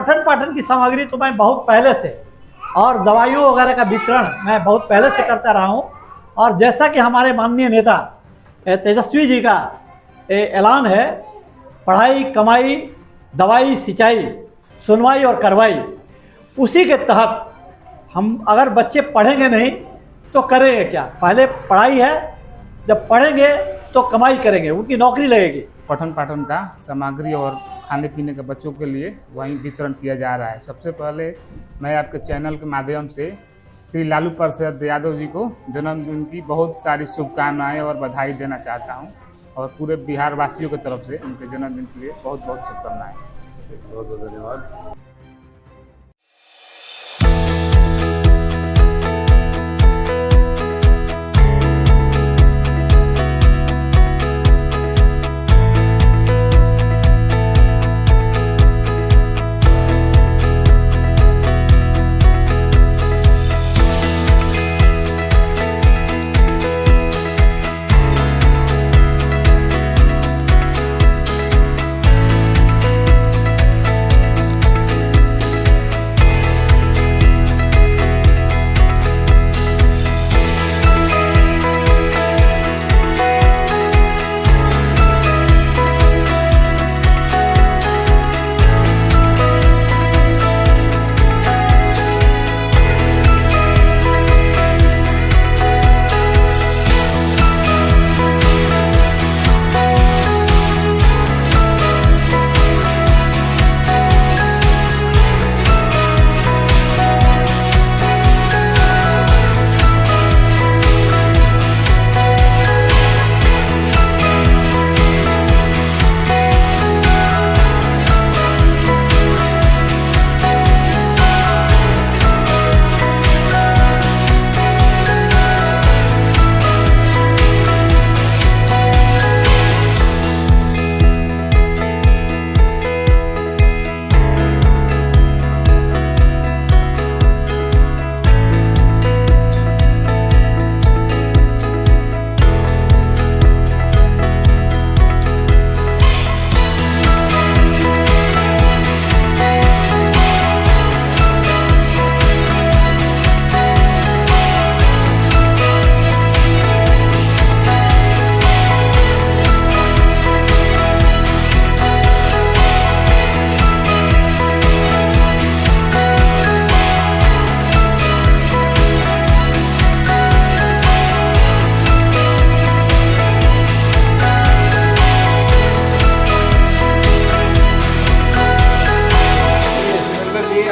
पठन पाठन की सामग्री तो मैं बहुत पहले से, और दवाइयों वगैरह का वितरण मैं बहुत पहले से करता रहा हूँ। और जैसा कि हमारे माननीय नेता तेजस्वी जी का ऐलान है, पढ़ाई कमाई दवाई सिंचाई सुनवाई और कार्रवाई, उसी के तहत हम अगर बच्चे पढ़ेंगे नहीं तो करेंगे क्या। पहले पढ़ाई है, जब पढ़ेंगे तो कमाई करेंगे, उनकी नौकरी लगेगी। पठन पाठन का सामग्री और खाने पीने के बच्चों के लिए वहीं वितरण किया जा रहा है। सबसे पहले मैं आपके चैनल के माध्यम से श्री लालू प्रसाद यादव जी को जन्मदिन की बहुत सारी शुभकामनाएं और बधाई देना चाहता हूं, और पूरे बिहार वासियों की तरफ से उनके जन्मदिन के लिए बहुत बहुत शुभकामनाएं। बहुत बहुत धन्यवाद।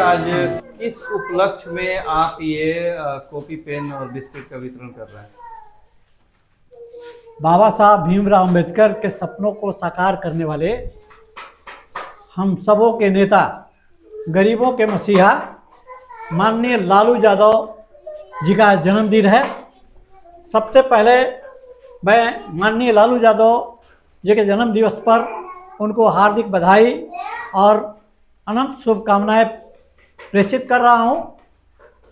आज किस उपलक्ष्य में आप ये कॉपी पेन और बिस्किट का वितरण कर रहे हैं? बाबा साहब भीमराव अंबेडकर के सपनों को साकार करने वाले हम सबों के नेता, गरीबों के मसीहा माननीय लालू यादव जी का जन्मदिन है। सबसे पहले मैं माननीय लालू यादव जी के जन्म दिवस पर उनको हार्दिक बधाई और अनंत शुभकामनाएं प्रेषित कर रहा हूं।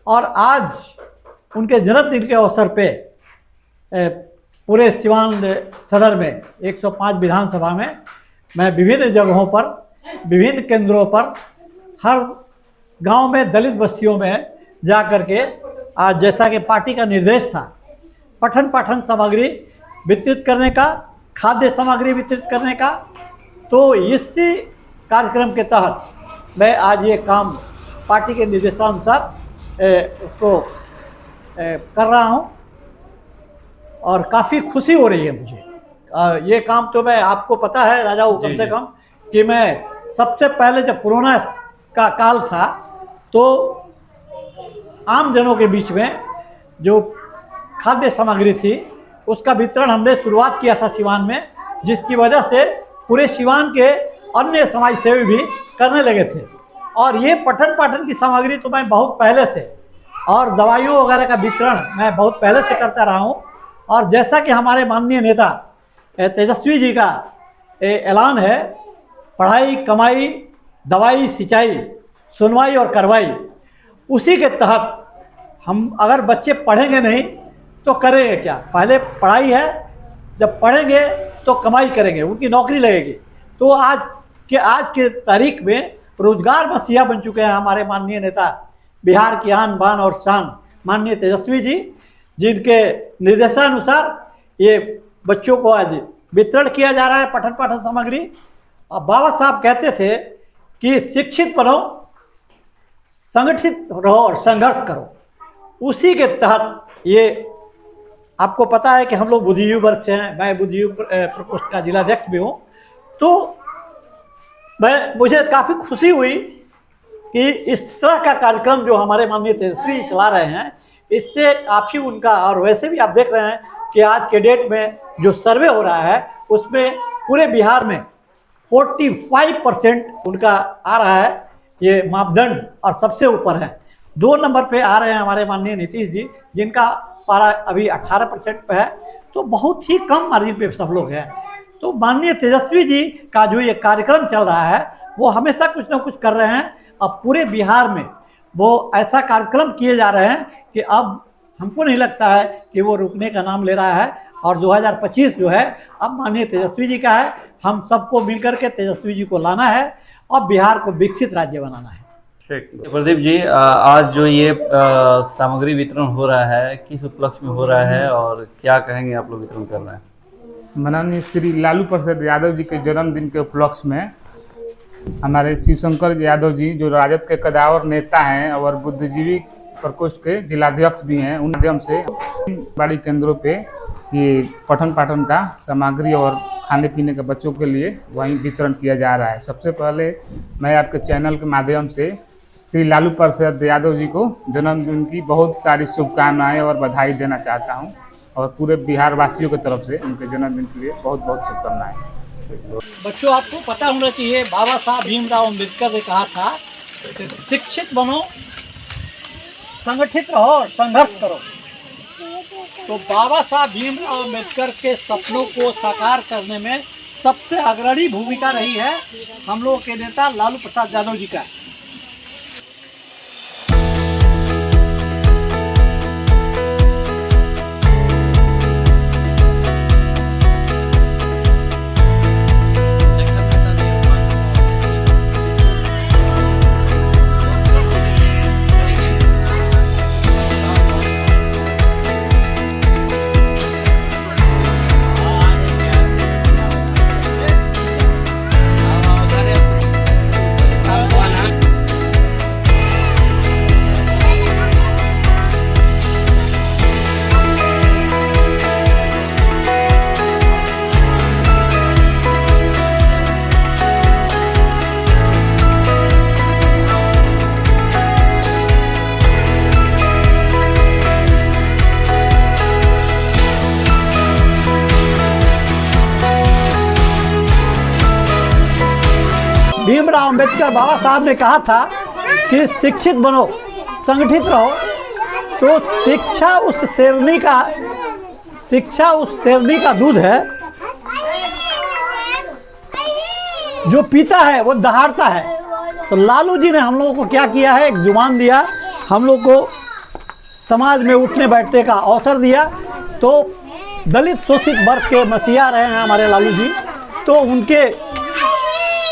और आज उनके जन्मदिन के अवसर पे पूरे सिवान सदर में 105 विधानसभा में मैं विभिन्न जगहों पर, विभिन्न केंद्रों पर, हर गांव में, दलित बस्तियों में जा कर के आज जैसा कि पार्टी का निर्देश था पठन पाठन सामग्री वितरित करने का, खाद्य सामग्री वितरित करने का, तो इसी कार्यक्रम के तहत मैं आज ये काम पार्टी के निर्देशानुसार उसको कर रहा हूँ और काफ़ी खुशी हो रही है मुझे। ये काम तो मैं, आपको पता है राजा वो कम से कम कि मैं सबसे पहले जब कोरोना का काल था तो आम जनों के बीच में जो खाद्य सामग्री थी उसका वितरण हमने शुरुआत किया था सिवान में, जिसकी वजह से पूरे सिवान के अन्य समाज सेवी भी करने लगे थे। और ये पठन पाठन की सामग्री तो मैं बहुत पहले से, और दवाइयों वगैरह का वितरण मैं बहुत पहले से करता रहा हूँ। और जैसा कि हमारे माननीय नेता तेजस्वी जी का ऐलान है, पढ़ाई कमाई दवाई सिंचाई सुनवाई और कार्रवाई, उसी के तहत हम अगर बच्चे पढ़ेंगे नहीं तो करेंगे क्या। पहले पढ़ाई है, जब पढ़ेंगे तो कमाई करेंगे, उनकी नौकरी लगेगी। तो आज के तारीख में रोजगार मसीहा बन चुके हैं हमारे माननीय नेता, बिहार की आन बान और शान माननीय तेजस्वी जी, जिनके निर्देशानुसार ये बच्चों को आज वितरण किया जा रहा है पठन पाठन सामग्री। और बाबा साहब कहते थे कि शिक्षित बनो, संगठित रहो और संघर्ष करो। उसी के तहत ये आपको पता है कि हम लोग बुद्धिजीवी वर्ग से हैं, मैं बुद्धिजीवी प्रकोष्ठ का जिलाध्यक्ष भी हूँ। तो मुझे काफ़ी खुशी हुई कि इस तरह का कार्यक्रम जो हमारे माननीय तेजस्वी जी चला रहे हैं, इससे काफ़ी उनका, और वैसे भी आप देख रहे हैं कि आज के डेट में जो सर्वे हो रहा है उसमें पूरे बिहार में 45% उनका आ रहा है ये मापदंड, और सबसे ऊपर है। 2 नंबर पे आ रहे हैं हमारे माननीय नीतीश जी, जिनका पारा अभी 18% पे है। तो बहुत ही कम मार्जिन पे सब लोग हैं। तो माननीय तेजस्वी जी का जो ये कार्यक्रम चल रहा है वो हमेशा कुछ ना कुछ कर रहे हैं। अब पूरे बिहार में वो ऐसा कार्यक्रम किए जा रहे हैं कि अब हमको नहीं लगता है कि वो रुकने का नाम ले रहा है। और 2025 जो है अब माननीय तेजस्वी जी का है। हम सबको मिलकर के तेजस्वी जी को लाना है और बिहार को विकसित राज्य बनाना है। ठीक प्रदीप जी, आज जो ये सामग्री वितरण हो रहा है, किस उपलक्ष्य में हो रहा है और क्या कहेंगे आप लोग वितरण कर रहे हैं? माननीय श्री लालू प्रसाद यादव जी के जन्मदिन के उपलक्ष्य में हमारे शिवशंकर यादव जी, जो राजद के कदावर नेता हैं और बुद्धिजीवी प्रकोष्ठ के जिलाध्यक्ष भी हैं, उन माध्यम से बाड़ी केंद्रों पे ये पठन पाठन का सामग्री और खाने पीने के बच्चों के लिए वहीं वितरण किया जा रहा है। सबसे पहले मैं आपके चैनल के माध्यम से श्री लालू प्रसाद यादव जी को जन्मदिन की बहुत सारी शुभकामनाएं और बधाई देना चाहता हूं, और पूरे बिहार वासियों की तरफ से उनके जन्मदिन के लिए बहुत बहुत शुभकामनाएं। बच्चों, आपको पता होना चाहिए बाबा साहब भीमराव अम्बेडकर ने कहा था कि शिक्षित बनो, संगठित रहो और संघर्ष करो। तो बाबा साहब भीमराव अम्बेडकर के सपनों को साकार करने में सबसे अग्रणी भूमिका रही है हम लोगों के नेता लालू प्रसाद यादव जी का। भीमराव अम्बेडकर बाबा साहब ने कहा था कि शिक्षित बनो, संगठित रहो। तो शिक्षा उस शेरनी का दूध है जो पीता है वो दहाड़ता है। तो लालू जी ने हम लोगों को क्या किया है, एक जुबान दिया, हम लोग को समाज में उठने बैठने का अवसर दिया। तो दलित शोषित वर्ग के मसीहा रहे हैं हमारे लालू जी। तो उनके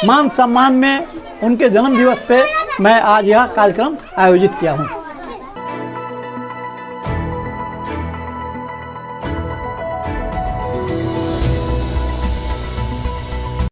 मान सम्मान में उनके जन्म दिवस पे मैं आज यह कार्यक्रम आयोजित किया हूँ।